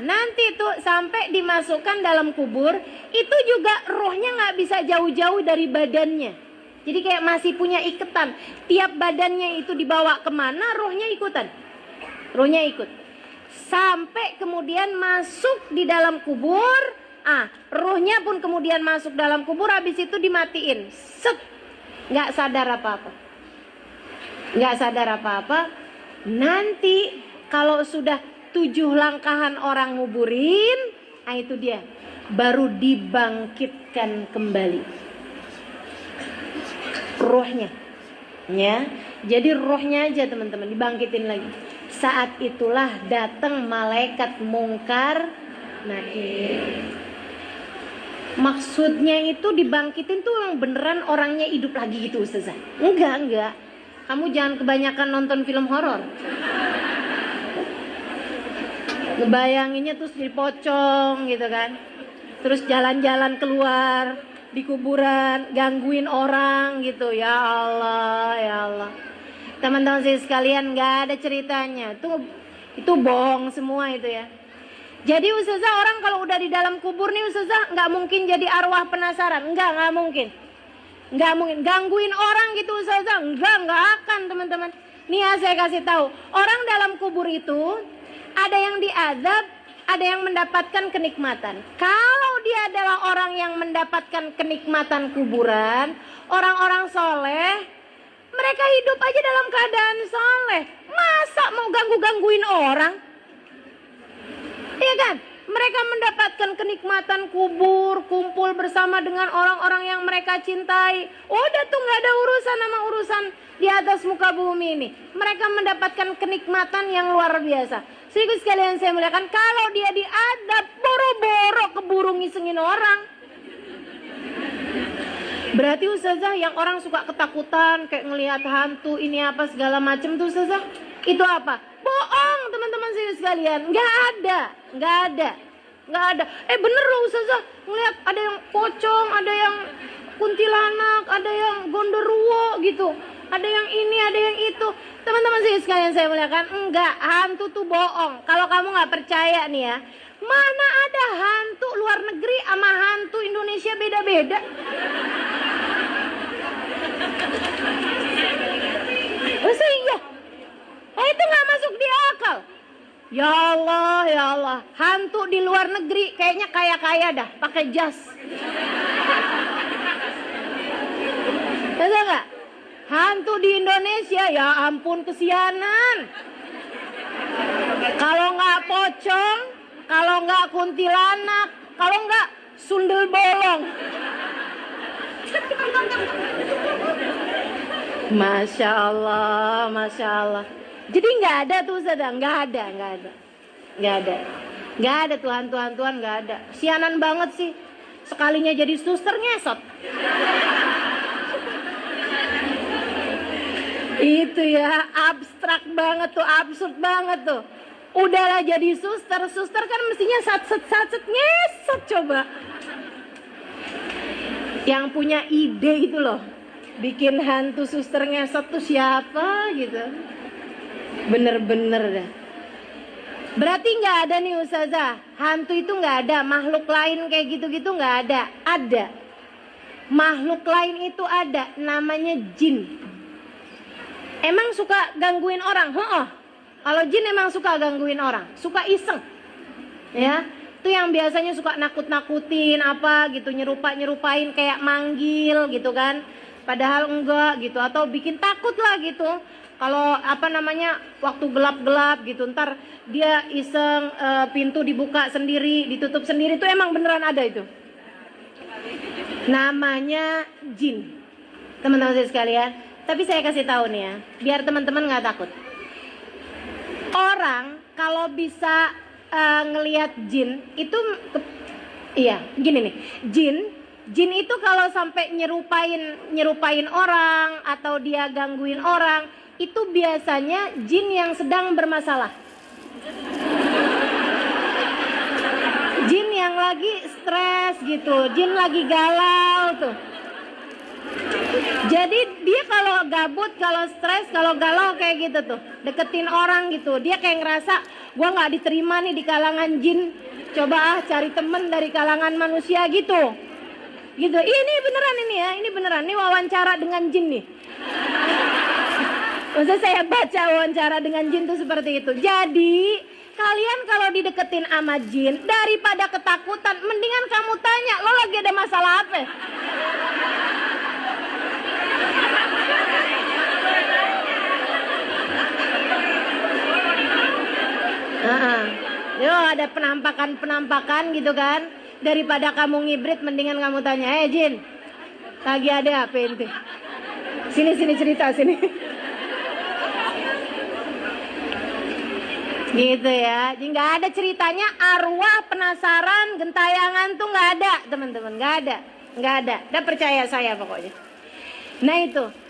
nanti tuh sampai dimasukkan dalam kubur, itu juga rohnya nggak bisa jauh-jauh dari badannya. Jadi kayak masih punya ikatan. Tiap badannya itu dibawa kemana, rohnya ikutan. Rohnya ikut. Sampai kemudian masuk di dalam kubur. Rohnya pun kemudian masuk dalam kubur, habis itu dimatiin. Set. Nggak sadar apa-apa. Nggak sadar apa-apa. Nanti kalau sudah 7 langkahan orang nguburin, itu dia, baru dibangkitkan kembali rohnya, ya. Jadi rohnya aja teman-teman dibangkitin lagi. Saat itulah datang malaikat mungkar nakir. Maksudnya itu dibangkitin tuh yang beneran orangnya hidup lagi gitu, Ustazah? Enggak. Kamu jangan kebanyakan nonton film horor. Ngebayanginnya terus jadi pocong gitu kan. Terus jalan-jalan keluar di kuburan, gangguin orang gitu. Ya Allah. Teman-teman saya sekalian, nggak ada ceritanya. Itu bohong semua itu ya. Jadi Ustazah, orang kalau udah di dalam kubur nih Ustazah, nggak mungkin jadi arwah penasaran. Nggak mungkin. Nggak mungkin gangguin orang gitu Ustazah. Nggak akan teman-teman. Nih ya, saya kasih tahu, orang dalam kubur itu ada yang diazab, ada yang mendapatkan kenikmatan. Kalau dia adalah orang yang mendapatkan kenikmatan kuburan, orang-orang soleh, mereka hidup aja dalam keadaan soleh. Masa mau gangguin orang? Iya kan? Mereka mendapatkan kenikmatan kubur, kumpul bersama dengan orang-orang yang mereka cintai. Udah tuh gak ada urusan sama urusan di atas muka bumi ini. Mereka mendapatkan kenikmatan yang luar biasa. Sehingga sekalian saya muliakan, kalau dia diadab, boro-boro keburu ngisengin orang. Berarti Ustazah, yang orang suka ketakutan, kayak ngelihat hantu, ini apa segala macam tuh Ustazah, itu apa? Bohong teman-teman saya sekalian. Nggak ada. Bener loh Ustazah, ngelihat ada yang pocong, ada yang kuntilanak, ada yang gondoruo gitu, ada yang ini, ada yang itu. Teman-teman saya sekalian saya muliakan, enggak, hantu tuh bohong. Kalau kamu nggak percaya nih ya, mana ada hantu luar negeri sama hantu Indonesia beda-beda. Masa iya? Itu nggak masuk di akal. Ya Allah, hantu di luar negeri kayaknya kaya-kaya dah, pakai jas. Tahu nggak? Hantu di Indonesia, ya ampun kesianan. Kalau nggak pocong, kalau nggak kuntilanak, kalau nggak sundel bolong. Masya Allah. Jadi nggak ada tuh Ustazah, nggak ada tuh hantu-hantuan, nggak ada. Sianan banget sih, sekalinya jadi suster ngesot. Itu ya, abstrak banget tuh, absurd banget tuh. Udahlah jadi suster kan mestinya satset ngesot coba. Yang punya ide itu loh, bikin hantu suster ngesot tuh siapa gitu. Bener-bener dah. Berarti nggak ada nih Ustazah, hantu itu nggak ada, makhluk lain kayak gitu-gitu nggak ada. Ada. Makhluk lain itu ada, namanya jin. Emang suka gangguin orang? Kalau jin emang suka gangguin orang, suka iseng. Ya, itu yang biasanya suka nakut-nakutin apa gitu, nyerupain kayak manggil gitu kan. Padahal enggak gitu, atau bikin takut lah gitu. Kalau waktu gelap-gelap gitu, ntar dia iseng pintu dibuka sendiri, ditutup sendiri, itu emang beneran ada itu. Namanya jin. Teman-teman saya sekalian, tapi saya kasih tahu nih ya, biar teman-teman nggak takut. Orang kalau bisa ngelihat jin itu, gini nih, jin itu kalau sampai nyerupain orang atau dia gangguin orang, itu biasanya jin yang sedang bermasalah. Jin yang lagi stres gitu, jin lagi galau tuh. Jadi dia kalau gabut, kalau stres, kalau galau kayak gitu tuh, deketin orang gitu, dia kayak ngerasa gua nggak diterima nih di kalangan jin. Coba cari temen dari kalangan manusia gitu. Gitu. Ini beneran ini ya, ini beneran. Ini wawancara dengan jin nih. Maksudnya saya baca wawancara dengan jin tuh seperti itu. Jadi kalian kalau dideketin sama jin, daripada ketakutan, mendingan kamu tanya, lo lagi ada masalah apa? Yo, ada penampakan gitu kan. Daripada kamu ngibrit, mendingan kamu tanya, Jin, lagi ada apa ente? Sini cerita sini. Gitu ya. Jadi nggak ada ceritanya arwah penasaran gentayangan tuh nggak ada, teman-teman, nggak ada. Udah percaya saya pokoknya. Nah itu.